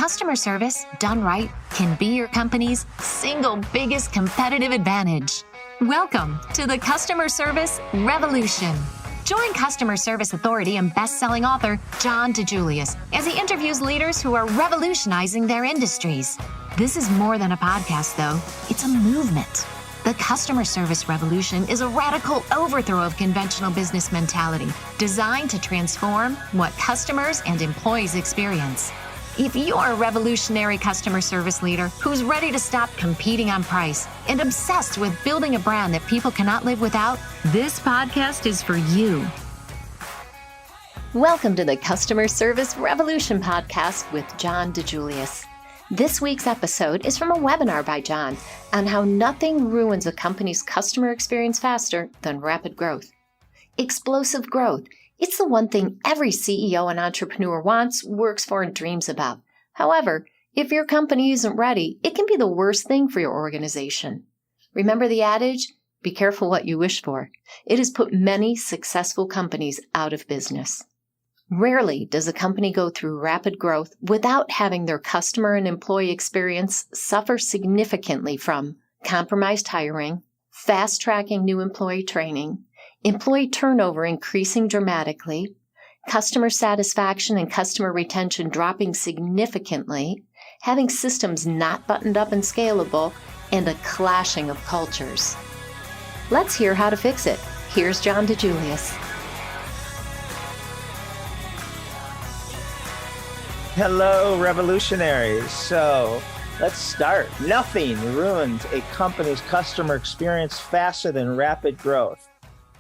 Customer service, done right, can be your company's single biggest competitive advantage. Welcome to the Customer Service Revolution. Join customer service authority and best-selling author John DeJulius as he interviews leaders who are revolutionizing their industries. This is more than a podcast, though. It's a movement. The Customer Service Revolution is a radical overthrow of conventional business mentality designed to transform what customers and employees experience. If you're a revolutionary customer service leader who's ready to stop competing on price and obsessed with building a brand that people cannot live without, this podcast is for you. Welcome to the Customer Service Revolution podcast with John DeJulius. This week's episode is from a webinar by John on how nothing ruins a company's customer experience faster than rapid growth. Explosive growth. It's the one thing every CEO and entrepreneur wants, works for, and dreams about. However, if your company isn't ready, it can be the worst thing for your organization. Remember the adage, be careful what you wish for. It has put many successful companies out of business. Rarely does a company go through rapid growth without having their customer and employee experience suffer significantly from compromised hiring, fast-tracking new employee training, employee turnover increasing dramatically, customer satisfaction and customer retention dropping significantly, having systems not buttoned up and scalable, and a clashing of cultures. Let's hear how to fix it. Here's John DeJulius. Hello, revolutionaries. So let's start. Nothing ruins a company's customer experience faster than rapid growth.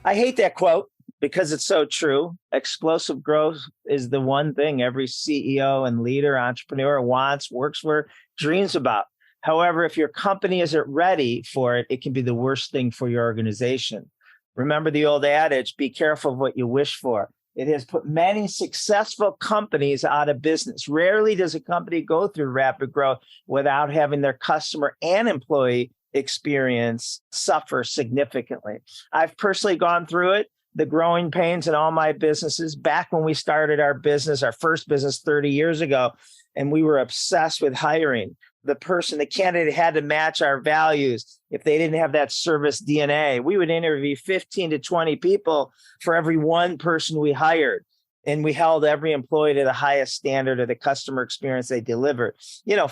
I hate that quote because it's so true. Explosive growth is the one thing every CEO and leader, entrepreneur wants, works for, dreams about. However, if your company isn't ready for it, it can be the worst thing for your organization. Remember the old adage, be careful of what you wish for. It has put many successful companies out of business. Rarely does a company go through rapid growth without having their customer and employee experience suffer significantly. I've personally gone through it, the growing pains in all my businesses. Back when we started our business, our first business 30 years ago, and we were obsessed with hiring. The candidate had to match our values. If they didn't have that service DNA, we would interview 15 to 20 people for every one person we hired. And we held every employee to the highest standard of the customer experience they delivered.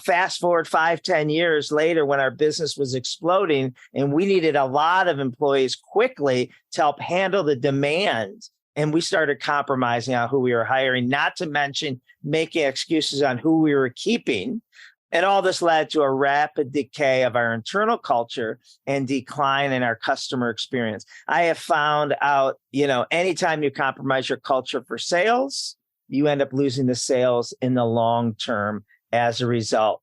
Fast forward 5-10 years later when our business was exploding and we needed a lot of employees quickly to help handle the demand. And we started compromising on who we were hiring, not to mention making excuses on who we were keeping. And all this led to a rapid decay of our internal culture and decline in our customer experience. I have found out, anytime you compromise your culture for sales, you end up losing the sales in the long term as a result.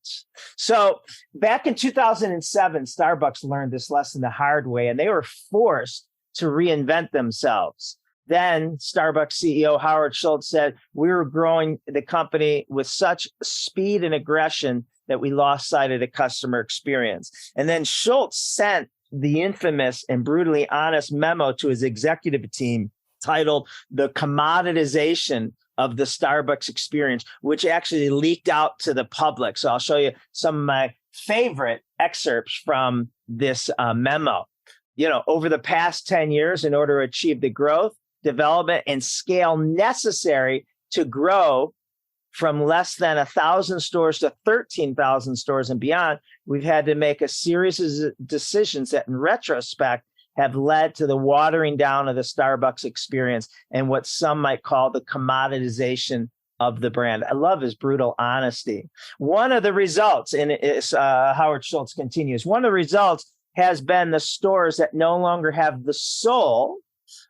So back in 2007, Starbucks learned this lesson the hard way, and they were forced to reinvent themselves. Then Starbucks CEO Howard Schultz said, we were growing the company with such speed and aggression that we lost sight of the customer experience. And then Schultz sent the infamous and brutally honest memo to his executive team titled The Commoditization of the Starbucks Experience, which actually leaked out to the public. So I'll show you some of my favorite excerpts from this memo. Over the past 10 years, in order to achieve the growth, development, and scale necessary to grow from less than 1,000 stores to 13,000 stores and beyond, we've had to make a series of decisions that in retrospect have led to the watering down of the Starbucks experience and what some might call the commoditization of the brand. I love his brutal honesty. One of the results, and Howard Schultz continues, one of the results has been the stores that no longer have the soul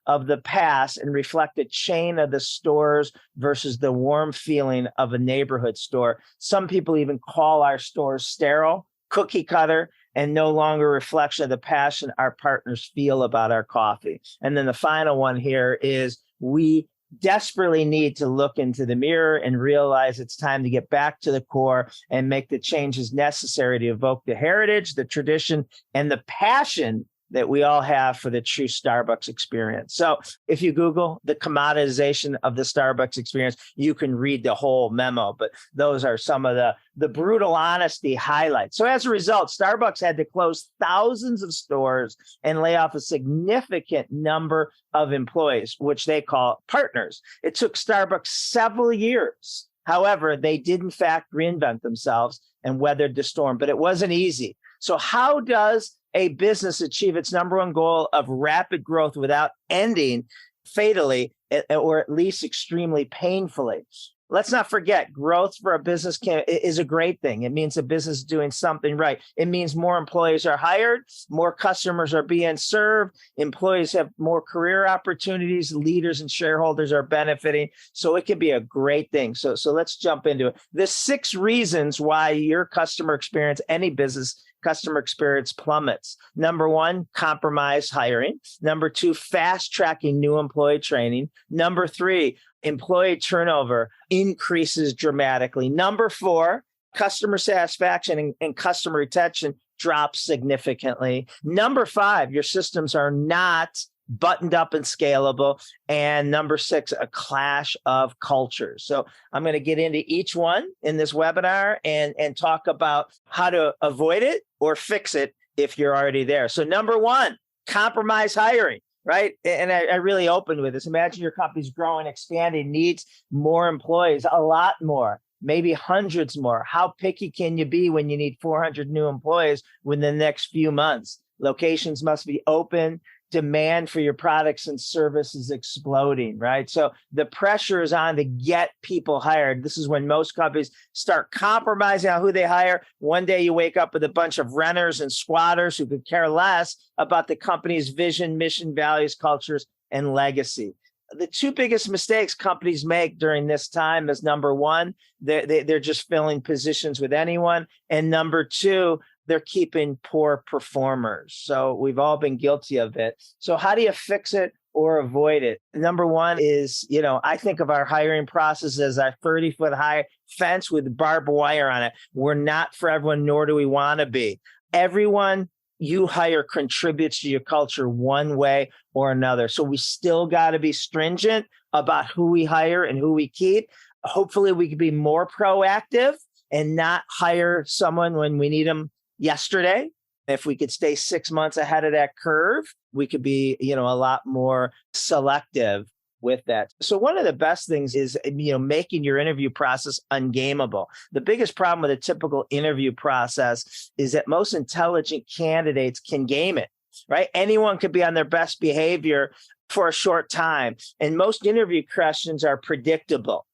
of the past and reflect a chain of the stores versus the warm feeling of a neighborhood store. Some people even call our stores sterile, cookie cutter, and no longer a reflection of the passion our partners feel about our coffee. And then the final one here is we desperately need to look into the mirror and realize it's time to get back to the core and make the changes necessary to evoke the heritage, the tradition, and the passion that we all have for the true Starbucks experience. So if you Google the commoditization of the Starbucks experience, you can read the whole memo, but those are some of the brutal honesty highlights. So as a result, Starbucks had to close thousands of stores and lay off a significant number of employees, which they call partners. It took Starbucks several years. However, they did in fact reinvent themselves and weathered the storm, but it wasn't easy. So how does a business achieve its number one goal of rapid growth without ending fatally or at least extremely painfully? Let's not forget, growth for a business is a great thing. It means a business is doing something right. It means more employees are hired, more customers are being served, employees have more career opportunities, leaders and shareholders are benefiting. So it can be a great thing. So let's jump into it. The 6 reasons why your customer experience, any business customer experience plummets. Number 1, compromise hiring. Number 2, fast tracking new employee training. Number 3, employee turnover increases dramatically. Number 4, customer satisfaction and customer retention drops significantly. Number 5, your systems are not buttoned up and scalable. And number 6, a clash of cultures. So I'm going to get into each one in this webinar and talk about how to avoid it or fix it if you're already there. So number 1, compromise hiring. Right. And I really opened with this. Imagine your company's growing, expanding, needs more employees, a lot more, maybe hundreds more. How picky can you be when you need 400 new employees within the next few months? Locations must be open. Demand for your products and services exploding, right? So the pressure is on to get people hired. This is when most companies start compromising on who they hire. One day you wake up with a bunch of renters and squatters who could care less about the company's vision, mission, values, cultures, and legacy. The 2 biggest mistakes companies make during this time is number 1, they're just filling positions with anyone. And number 2, they're keeping poor performers. So we've all been guilty of it. So how do you fix it or avoid it? Number 1 is, I think of our hiring process as our 30-foot high fence with barbed wire on it. We're not for everyone, nor do we want to be. Everyone you hire contributes to your culture one way or another. So we still got to be stringent about who we hire and who we keep. Hopefully we can be more proactive and not hire someone when we need them yesterday. If we could stay 6 months ahead of that curve, we could be, a lot more selective with that. So one of the best things is, making your interview process ungameable. The biggest problem with a typical interview process is that most intelligent candidates can game it, right? Anyone could be on their best behavior for a short time. And most interview questions are predictable.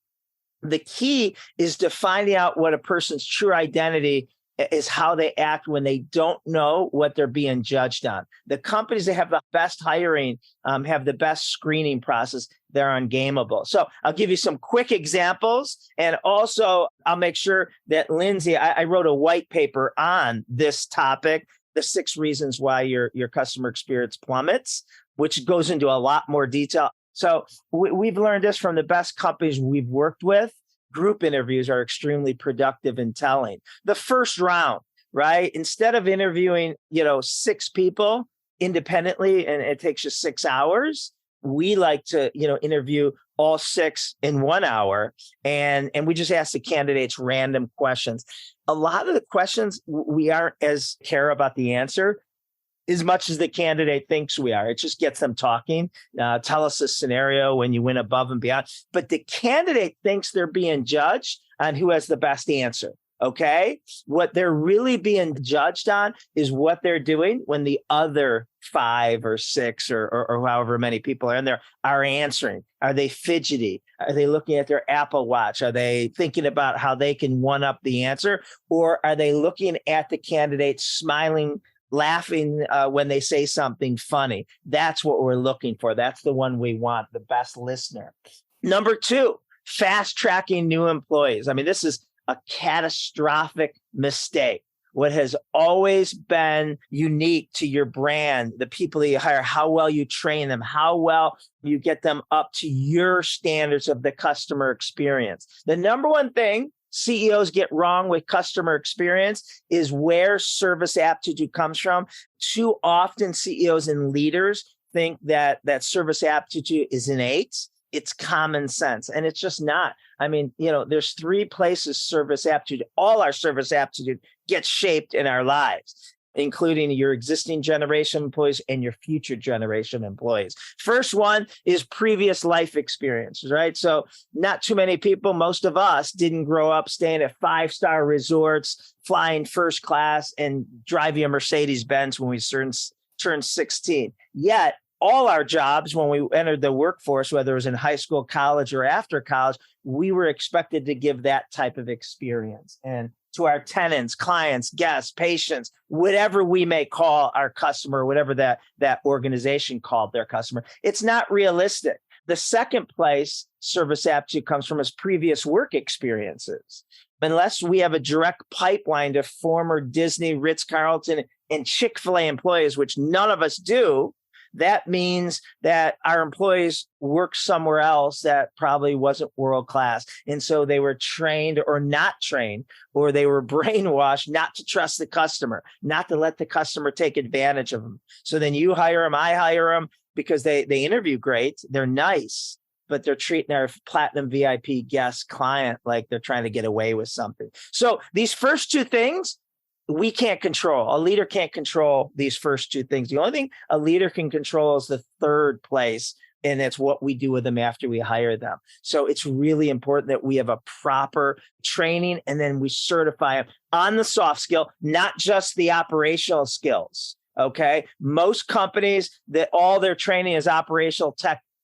The key is to finding out what a person's true identity is, how they act when they don't know what they're being judged on. The companies that have the best hiring have the best screening process. They're ungameable. So I'll give you some quick examples. And also I'll make sure that Lindsay, I wrote a white paper on this topic, the 6 reasons why your customer experience plummets, which goes into a lot more detail. So we've learned this from the best companies we've worked with. Group interviews are extremely productive and telling. The first round, right? Instead of interviewing, 6 people independently, and it takes you 6 hours, we like to, interview all 6 in 1 hour. And we just ask the candidates random questions. A lot of the questions we aren't as care about the answer as much as the candidate thinks we are. It just gets them talking. Tell us a scenario when you went above and beyond. But the candidate thinks they're being judged on who has the best answer. Okay? What they're really being judged on is what they're doing when the other 5 or 6 or however many people are in there are answering. Are they fidgety? Are they looking at their Apple Watch? Are they thinking about how they can one up the answer? Or are they looking at the candidate smiling, laughing when they say something funny? That's what we're looking for. That's the one we want, the best listener. Number 2, fast tracking new employees. I mean, this is a catastrophic mistake. What has always been unique to your brand, the people that you hire, how well you train them, how well you get them up to your standards of the customer experience. The number one thing CEOs get wrong with customer experience is where service aptitude comes from. Too often CEOs and leaders think that service aptitude is innate. It's common sense, and it's just not. I mean, there's three places service aptitude, all our service aptitude gets shaped in our lives, including your existing generation employees and your future generation employees. First one is previous life experiences, right? So not too many people, most of us didn't grow up staying at 5-star resorts, flying first class, and driving a Mercedes-Benz when we turned 16. Yet, all our jobs, when we entered the workforce, whether it was in high school, college, or after college, we were expected to give that type of experience. And to our tenants, clients, guests, patients, whatever we may call our customer, whatever that organization called their customer, it's not realistic. The second place service aptitude comes from is previous work experiences. Unless we have a direct pipeline to former Disney, Ritz-Carlton, and Chick-fil-A employees, which none of us do, that means that our employees work somewhere else that probably wasn't world-class. And so they were trained or not trained, or they were brainwashed not to trust the customer, not to let the customer take advantage of them. So then you hire them, I hire them because they interview great, they're nice, but they're treating our platinum VIP guest client like they're trying to get away with something. So these first two things, we can't control. A leader can't control these first two things. The only thing a leader can control is the third place, and it's what we do with them after we hire them. So it's really important that we have a proper training, and then we certify them on the soft skill, not just the operational skills. Okay. Most companies that all their training is operational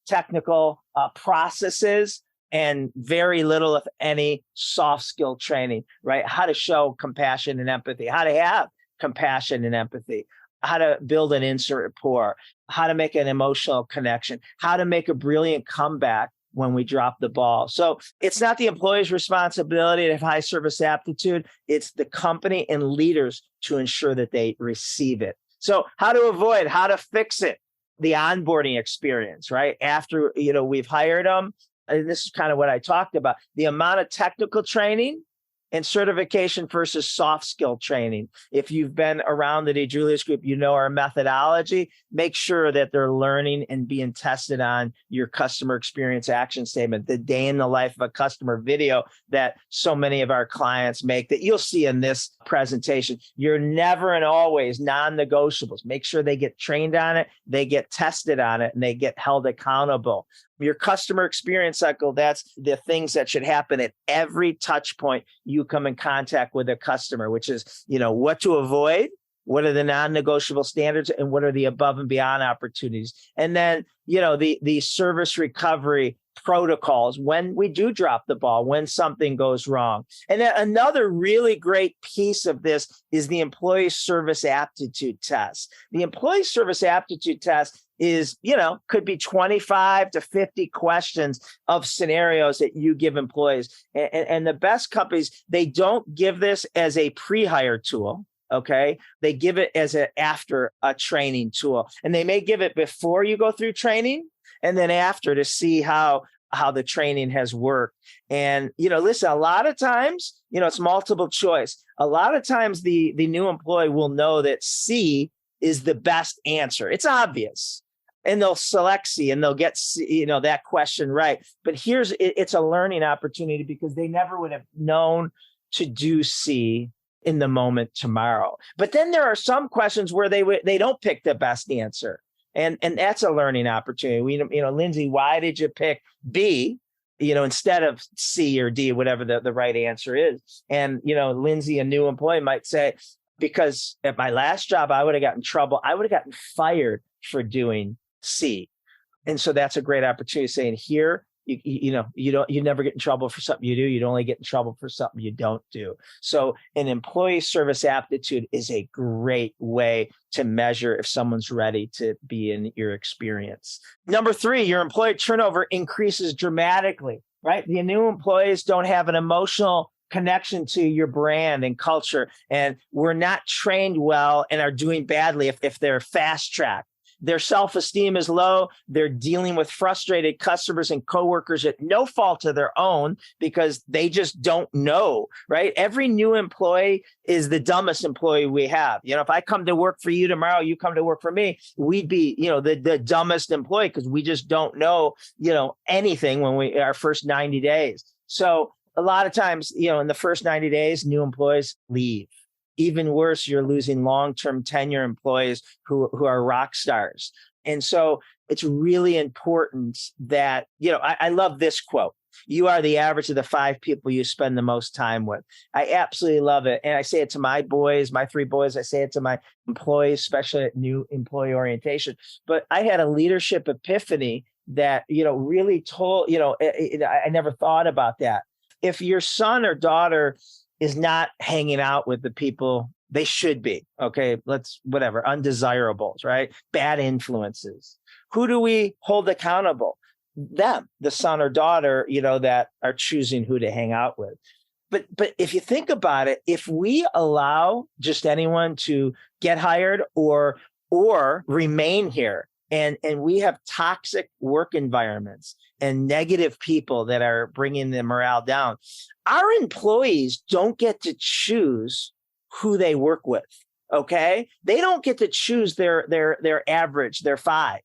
technical processes, and very little, if any, soft skill training, right? How to show compassion and empathy, how to have compassion and empathy, how to build an instant rapport, how to make an emotional connection, how to make a brilliant comeback when we drop the ball. So it's not the employee's responsibility to have high service aptitude. It's the company and leaders to ensure that they receive it. So how to avoid, how to fix it, the onboarding experience, right? After, we've hired them, and this is kind of what I talked about, the amount of technical training and certification versus soft skill training. If you've been around the DeJulius Group, you know our methodology. Make sure that they're learning and being tested on your customer experience action statement, the day in the life of a customer video that so many of our clients make that you'll see in this presentation. You're never and always non-negotiables. Make sure they get trained on it, they get tested on it, and they get held accountable. Your customer experience cycle, that's the things that should happen at every touch point you come in contact with a customer, which is, what to avoid, what are the non-negotiable standards, and what are the above and beyond opportunities. And then, the service recovery protocols when we do drop the ball, when something goes wrong. And then another really great piece of this is the employee service aptitude test. The employee service aptitude test is, could be 25 to 50 questions of scenarios that you give employees. And the best companies, they don't give this as a pre-hire tool. Okay. They give it as after a training tool, and they may give it before you go through training and then after to see how the training has worked. And, listen, a lot of times, it's multiple choice. A lot of times the new employee will know that C is the best answer. It's obvious. And they'll select C and they'll get C, that question right. But it's a learning opportunity because they never would have known to do C in the moment tomorrow. But then there are some questions where they don't pick the best answer. And that's a learning opportunity. Lindsay, why did you pick B, instead of C or D, whatever the right answer is? And, Lindsay, a new employee might say, because at my last job, I would have gotten in trouble. I would have gotten fired for doing C. And so that's a great opportunity saying here, you never get in trouble for something you do. You'd only get in trouble for something you don't do. So an employee service aptitude is a great way to measure if someone's ready to be in your experience. Number 3, your employee turnover increases dramatically, right? The new employees don't have an emotional connection to your brand and culture, and we're not trained well and are doing badly if they're fast tracked. Their self-esteem is low. They're dealing with frustrated customers and coworkers at no fault of their own because they just don't know, right? Every new employee is the dumbest employee we have. If I come to work for you tomorrow, you come to work for me, we'd be, the dumbest employee because we just don't know, anything when our first 90 days. So a lot of times, in the first 90 days, new employees leave. Even worse, you're losing long-term tenure employees who are rock stars. And so it's really important that, I love this quote. You are the average of the 5 people you spend the most time with. I absolutely love it. And I say it to my boys, my 3 boys. I say it to my employees, especially at new employee orientation. But I had a leadership epiphany that, really told, I never thought about that. If your son or daughter is not hanging out with the people they should be, okay, undesirables, right? Bad influences. Who do we hold accountable? Them, the son or daughter, that are choosing who to hang out with. But if you think about it, if we allow just anyone to get hired or remain here, and we have toxic work environments and negative people that are bringing the morale down, our employees don't get to choose who they work with, okay? They don't get to choose their average, their 5.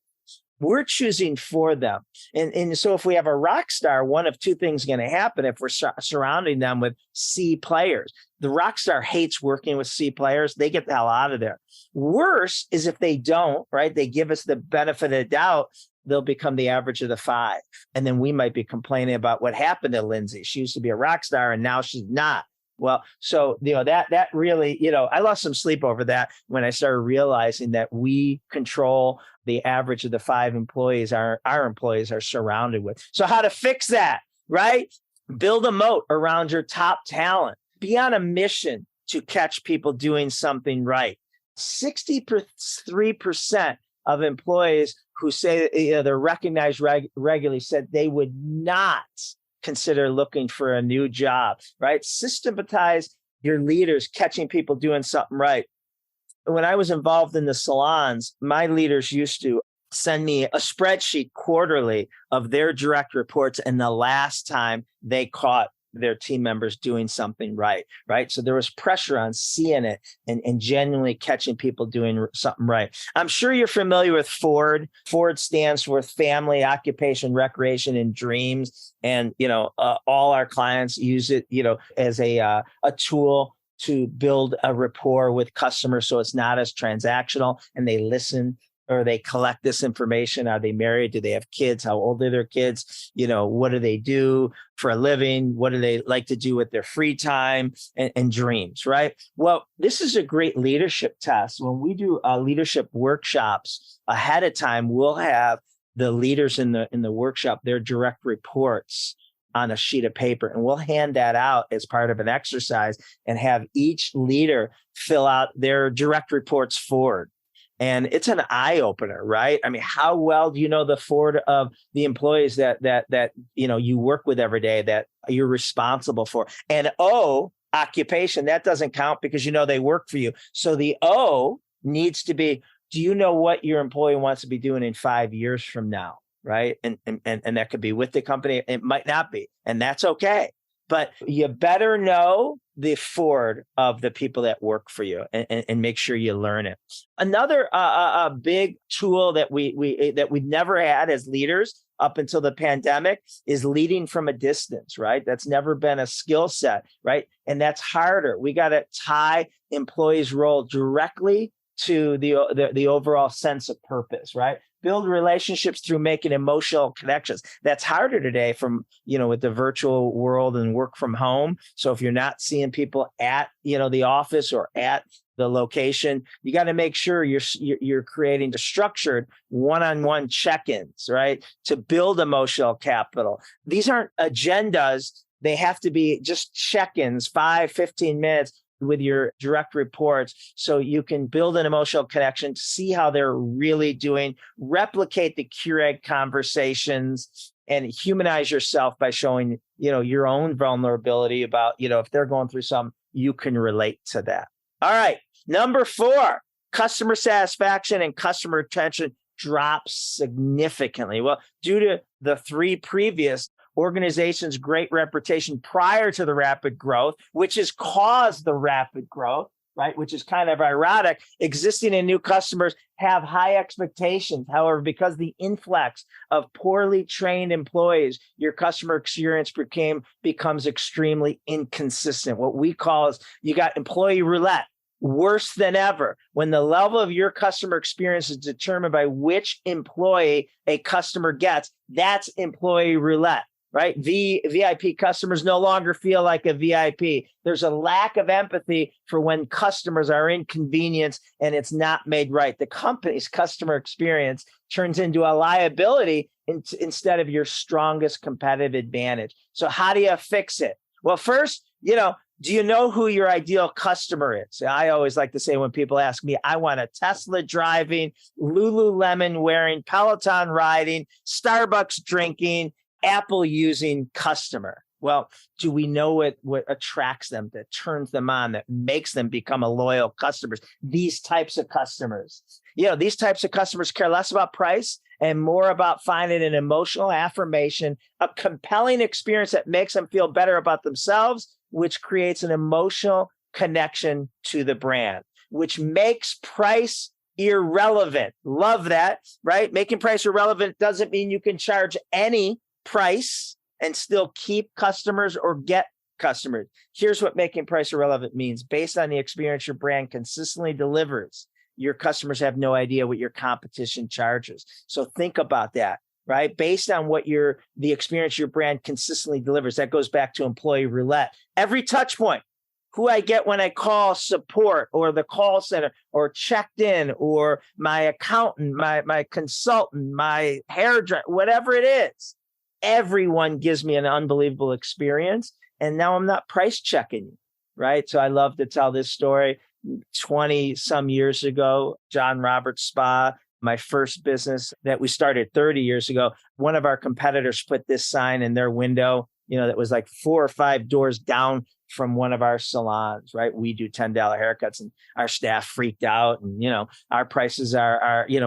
We're choosing for them. And so if we have a rock star, one of 2 things going to happen if we're surrounding them with C players. The rock star hates working with C players. They get the hell out of there. Worse is if they don't, right? They give us the benefit of the doubt. They'll become the average of the 5. And then we might be complaining about what happened to Lindsay. She used to be a rock star and now she's not. Well, so, that really, I lost some sleep over that when I started realizing that we control the average of the 5 employees our employees are surrounded with. So how to fix that, right? Build a moat around your top talent. Be on a mission to catch people doing something right. 63% of employees who say they're recognized regularly said they would not consider looking for a new job, right? Systematize your leaders catching people doing something right. When I was involved in the salons, my leaders used to send me a spreadsheet quarterly of their direct reports and the last time they caught their team members doing something right? So there was pressure on seeing it and genuinely catching people doing something right. I'm sure you're familiar with Ford. Ford stands for Family, Occupation, Recreation, and Dreams. And, all our clients use it, as a tool to build a rapport with customers so it's not as transactional and they listen or they collect this information. Are they married? Do they have kids? How old are their kids? What do they do for a living? What do they like to do with their free time and dreams, right? Well, this is a great leadership test. When we do leadership workshops ahead of time, we'll have the leaders in the workshop, their direct reports on a sheet of paper, and we'll hand that out as part of an exercise and have each leader fill out their direct reports forward. And it's an eye opener, right? I mean, how well do you know the Ford of the employees that you work with every day that you're responsible for? And occupation, that doesn't count because they work for you. So the O needs to be, do you know what your employee wants to be doing in 5 years from now, right? And that could be with the company. It might not be, and that's okay. But you better know the Ford of the people that work for you and make sure you learn it. Another big tool that we never had as leaders up until the pandemic is leading from a distance, right? That's never been a skill set, right? And that's harder. We got to tie employees' role directly to the overall sense of purpose, right? Build relationships through making emotional connections. That's harder today with the virtual world and work from home. So if you're not seeing people at, the office or at the location, you got to make sure you're creating the structured one-on-one check-ins, right? To build emotional capital. These aren't agendas. They have to be just check-ins, 5, 15 minutes with your direct reports so you can build an emotional connection, see how they're really doing, replicate the Keurig conversations, and humanize yourself by showing, your own vulnerability about, if they're going through something, you can relate to that. All right. Number 4, customer satisfaction and customer retention drops significantly. Well, due to the three previous organizations' great reputation prior to the rapid growth, which has caused the rapid growth, right? Which is kind of ironic. Existing and new customers have high expectations. However, because the influx of poorly trained employees, your customer experience becomes extremely inconsistent. What we call is you got employee roulette. Worse than ever, when the level of your customer experience is determined by which employee a customer gets, that's employee roulette, right? VIP customers no longer feel like a VIP. There's a lack of empathy for when customers are inconvenienced and it's not made right. The company's customer experience turns into a liability instead of your strongest competitive advantage. So how do you fix it? Well, first, do you know who your ideal customer is? I always like to say when people ask me, I want a Tesla driving, Lululemon wearing, Peloton riding, Starbucks drinking, Apple using customer. Well, do we know what attracts them, that turns them on, that makes them become a loyal customers? These types of customers. These types of customers care less about price and more about finding an emotional affirmation, a compelling experience that makes them feel better about themselves, which creates an emotional connection to the brand, which makes price irrelevant. Love that, right? Making price irrelevant doesn't mean you can charge any price and still keep customers or get customers. Here's what making price irrelevant means. Based on the experience your brand consistently delivers, your customers have no idea what your competition charges. So think about that. Right? Based on what the experience your brand consistently delivers. That goes back to employee roulette. Every touch point, who I get when I call support or the call center or checked in or my accountant, my consultant, my hairdresser, whatever it is, everyone gives me an unbelievable experience. And now I'm not price checking you, right? So I love to tell this story. 20 some years ago, John Roberts Spa, my first business that we started 30 years ago, one of our competitors put this sign in their window, that was like 4 or 5 doors down from one of our salons, right? We do $10 haircuts and our staff freaked out. And, our prices are we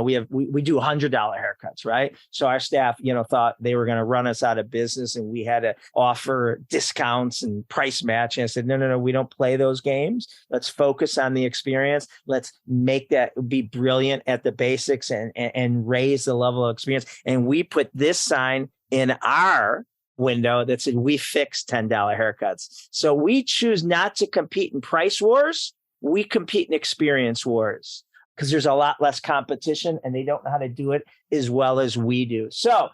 do $100 haircuts, right? So our staff, thought they were going to run us out of business and we had to offer discounts and price match. And I said, no, we don't play those games. Let's focus on the experience. Let's make that be brilliant at the basics and raise the level of experience. And we put this sign in our window that said, we fix $10 haircuts. So we choose not to compete in price wars. We compete in experience wars because there's a lot less competition and they don't know how to do it as well as we do. So,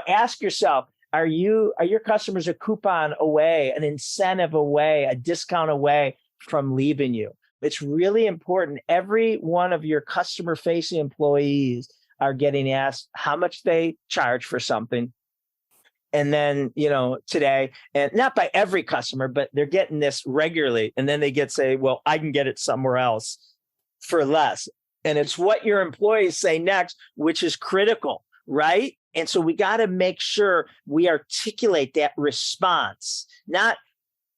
ask yourself, are your customers a coupon away, an incentive away, a discount away from leaving you? It's really important. Every one of your customer facing employees are getting asked how much they charge for something. And then, today, and not by every customer, but they're getting this regularly. And then they say, well, I can get it somewhere else for less. And it's what your employees say next, which is critical, right? And so we got to make sure we articulate that response, not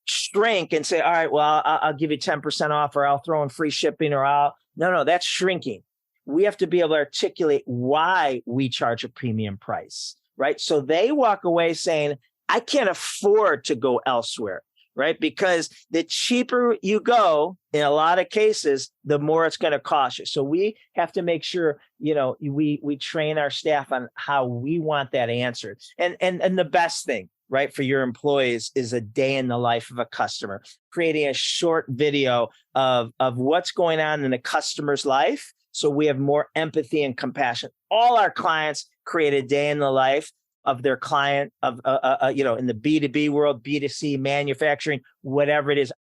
shrink and say, all right, well, I'll give you 10% off or I'll throw in free shipping no, that's shrinking. We have to be able to articulate why we charge a premium price. Right. So they walk away saying, I can't afford to go elsewhere. Right. Because the cheaper you go, in a lot of cases, the more it's going to cost you. So we have to make sure, we train our staff on how we want that answered. And the best thing, right, for your employees is a day in the life of a customer, creating a short video of what's going on in the customer's life. So we have more empathy and compassion. All our clients create a day in the life of their client, in the B2B world, B2C, manufacturing, whatever it is.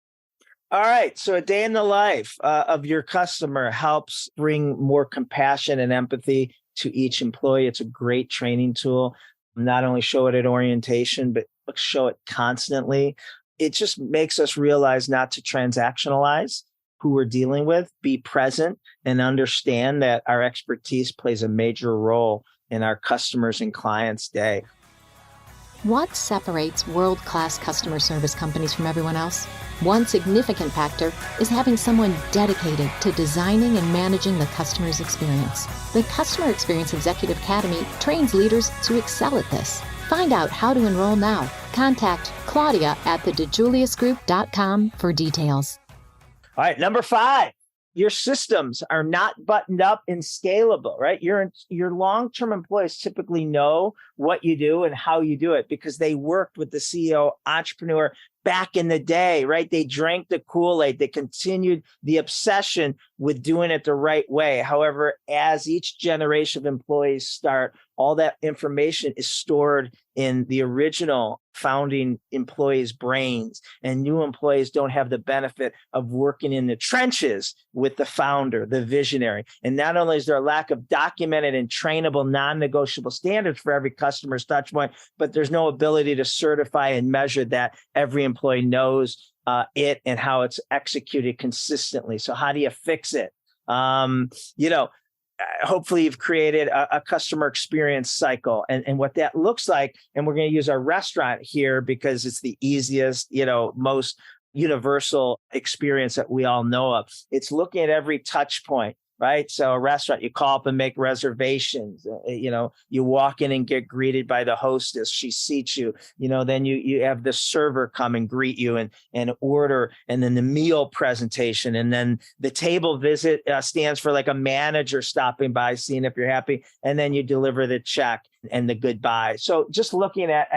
All right. So a day in the life of your customer helps bring more compassion and empathy to each employee. It's a great training tool. Not only show it at orientation, but show it constantly. It just makes us realize not to transactionalize who we're dealing with, be present and understand that our expertise plays a major role in our customers and clients' day. What separates world-class customer service companies from everyone else? One significant factor is having someone dedicated to designing and managing the customer's experience. The Customer Experience Executive Academy trains leaders to excel at this. Find out how to enroll now. Contact Claudia at thedejuliusgroup.com for details. All right, number 5. Your systems are not buttoned up and scalable, right? Your long-term employees typically know what you do and how you do it because they worked with the CEO, entrepreneur back in the day, right? They drank the Kool-Aid. They continued the obsession with doing it the right way. However, as each generation of employees start, all that information is stored in the original founding employees' brains, and new employees don't have the benefit of working in the trenches with the founder, the visionary. And not only is there a lack of documented and trainable, non-negotiable standards for every customer's touch point, but there's no ability to certify and measure that every employee knows it and how it's executed consistently. So how do you fix it? Hopefully you've created a customer experience cycle and what that looks like. And we're going to use our restaurant here because it's the easiest, most universal experience that we all know of. It's looking at every touch point, right? So a restaurant, you call up and make reservations. You walk in and get greeted by the hostess. She seats you. Then you have the server come and greet you and order, and then the meal presentation, and then the table visit stands for like a manager stopping by, seeing if you're happy, and then you deliver the check and the goodbye. So just looking at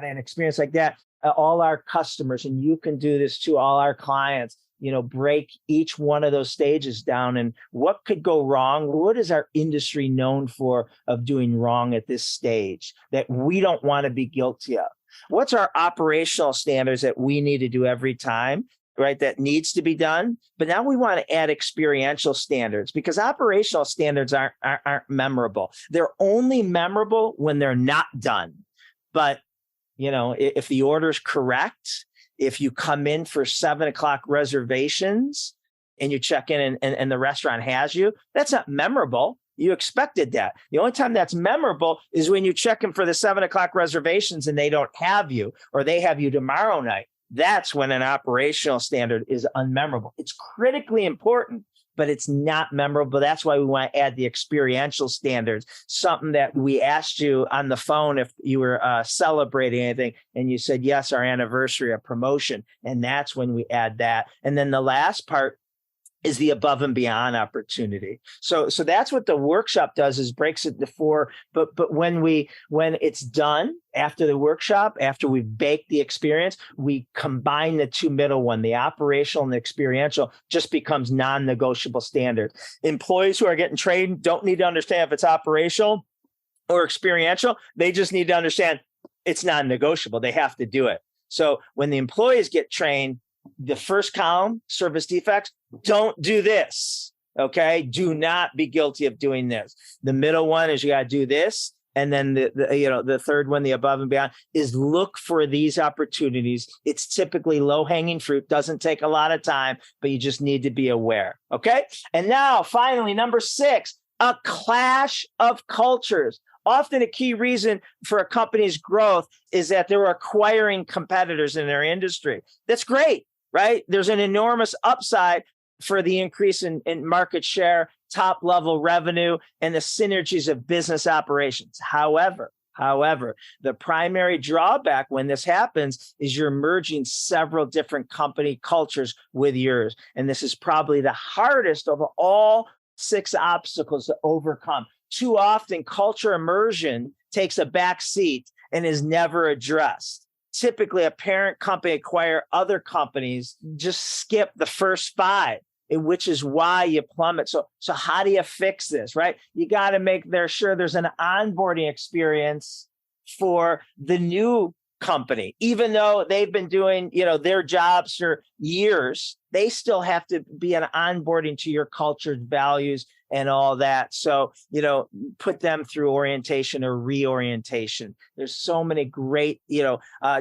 an experience like that, all our customers, and you can do this to all our clients, break each one of those stages down and what could go wrong. What is our industry known for of doing wrong at this stage that we don't want to be guilty of? What's our operational standards that we need to do every time, right? That needs to be done. But now we want to add experiential standards because operational standards aren't memorable. They're only memorable when they're not done. But, if the order is correct, if you come in for 7:00 reservations and you check in and the restaurant has you, that's not memorable. You expected that. The only time that's memorable is when you check in for the 7:00 reservations and they don't have you, or they have you tomorrow night. That's when an operational standard is unmemorable. It's critically important, but it's not memorable. That's why we want to add the experiential standards, something that we asked you on the phone if you were celebrating anything, and you said, yes, our anniversary, a promotion. And that's when we add that. And then the last part is the above and beyond opportunity. So that's what the workshop does, is breaks it into 4. But when it's done after the workshop, after we've baked the experience, we combine the 2 middle one, the operational and the experiential, just becomes non-negotiable standards. Employees who are getting trained don't need to understand if it's operational or experiential. They just need to understand it's non-negotiable. They have to do it. So when the employees get trained, the first column, service defects, don't do this. Okay. Do not be guilty of doing this. The middle one is you got to do this. And then the third one, the above and beyond, is look for these opportunities. It's typically low-hanging fruit, doesn't take a lot of time, but you just need to be aware. Okay. And now finally, number 6, a clash of cultures. Often a key reason for a company's growth is that they're acquiring competitors in their industry. That's great, right? There's an enormous upside for the increase in market share, top level revenue, and the synergies of business operations. However, the primary drawback when this happens is you're merging several different company cultures with yours. And this is probably the hardest of all 6 obstacles to overcome. Too often, culture immersion takes a back seat and is never addressed. Typically, a parent company acquire other companies, just skip the first 5, which is why you plummet. So how do you fix this, right? You got to make sure there's an onboarding experience for the new company, even though they've been doing, their jobs for, years, they still have to be an onboarding to your culture, values, and all that. So, put them through orientation or reorientation. There's so many great,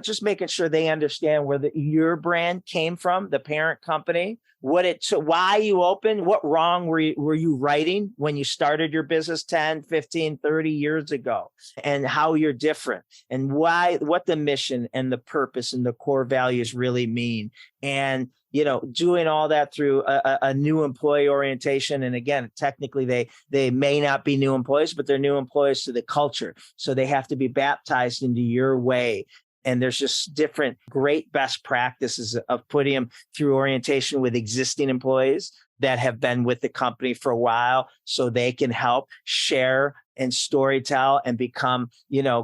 just making sure they understand where your brand came from, the parent company, why you opened, what wrong were you writing when you started your business 10, 15, 30 years ago, and how you're different, and what the mission and the purpose and the core values really mean. And doing all that through a new employee orientation. And again, technically they may not be new employees, but they're new employees to the culture. So they have to be baptized into your way. And there's just different great best practices of putting them through orientation with existing employees that have been with the company for a while, so they can help share and storytell and become,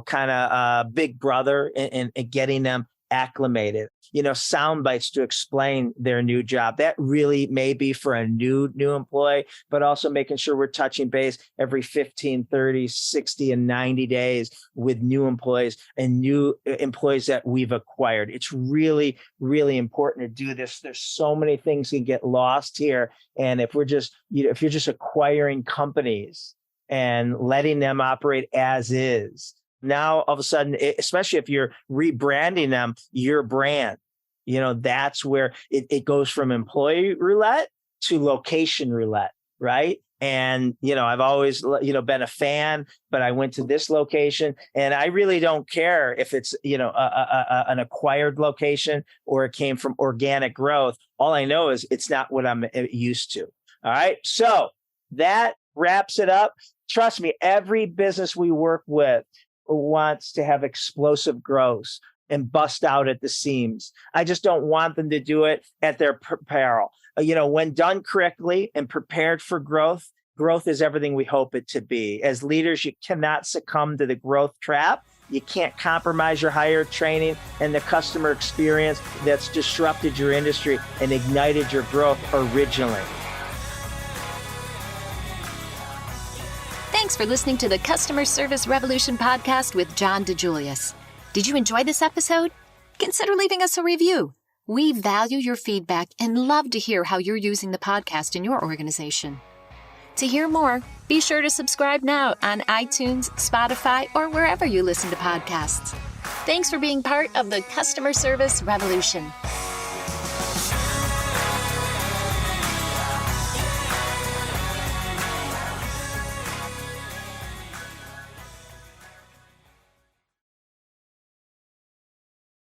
kind of a big brother in getting them acclimated. Sound bites to explain their new job. That really may be for a new employee, but also making sure we're touching base every 15, 30, 60, and 90 days with new employees and new employees that we've acquired. It's really, really important to do this. There's so many things can get lost here. And if if you're just acquiring companies and letting them operate as is, now, all of a sudden, especially if you're rebranding them, your brand, that's where it goes from employee roulette to location roulette, right? And, I've always, been a fan, but I went to this location and I really don't care if it's, an acquired location or it came from organic growth. All I know is it's not what I'm used to. All right. So that wraps it up. Trust me, every business we work with wants to have explosive growth and bust out at the seams. I just don't want them to do it at their peril. When done correctly and prepared for growth is everything we hope it to be. As leaders, you cannot succumb to the growth trap. You can't compromise your hire training and the customer experience that's disrupted your industry and ignited your growth originally. Thanks for listening to the Customer Service Revolution podcast with John DeJulius. Did you enjoy this episode? Consider leaving us a review. We value your feedback and love to hear how you're using the podcast in your organization. To hear more, be sure to subscribe now on iTunes, Spotify, or wherever you listen to podcasts. Thanks for being part of the Customer Service Revolution.